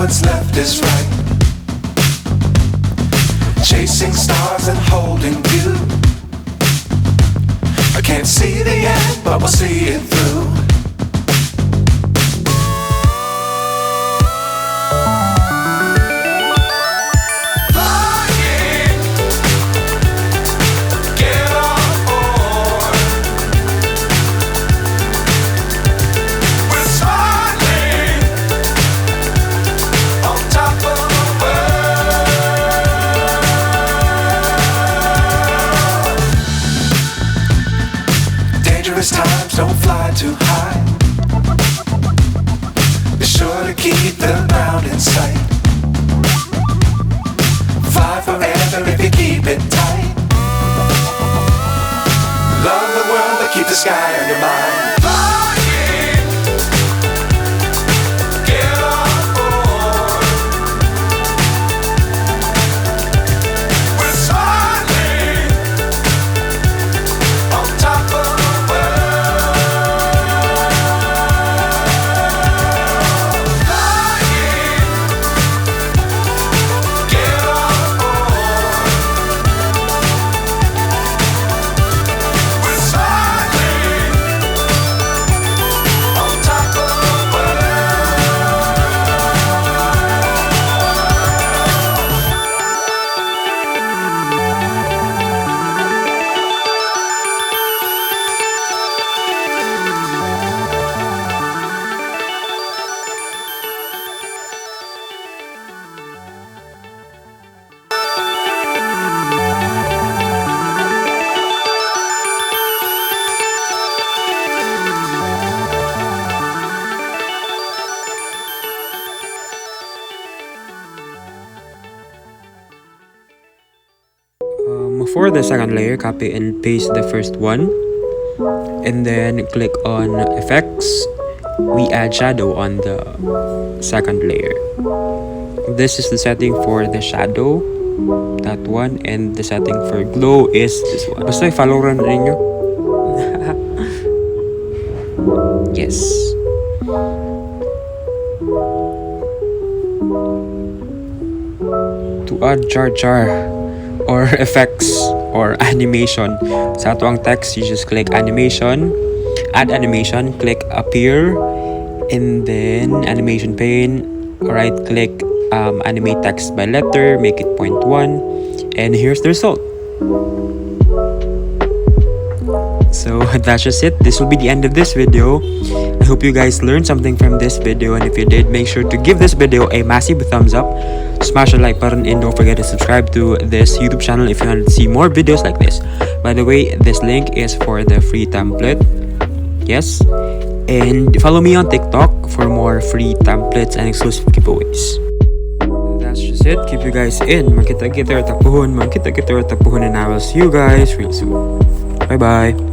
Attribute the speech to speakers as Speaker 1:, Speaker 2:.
Speaker 1: what's left is right. Chasing stars and holding you. I can't see the end, but we'll see it through. Times don't fly too high. Be sure to keep the ground in sight. Fly forever if you keep it tight. Love the world but keep the sky on your mind.
Speaker 2: For the second layer, copy and paste the first one, and then click on effects. We add shadow on the second layer. This is the setting for the shadow, that one, and the setting for glow is this one. Basta i-follow rin ninyo. Yes. To add jar or effects or animation sa ato ang text, you just click animation, add animation, click appear, and then animation pane, right click, animate text by letter, make it 0.1, and here's the result. So that's just it. This will be the end of this video. I hope you guys learned something from this video, and if you did, make sure to give this video a massive thumbs up, smash the like button, and don't forget to subscribe to this YouTube channel if you want to see more videos like this. By the way, this link is for the free template. Yes, and follow me on TikTok for more free templates and exclusive giveaways. That's just it. Keep you guys in. Magkita-kita or tapuhon, and I will see you guys real soon. Bye bye.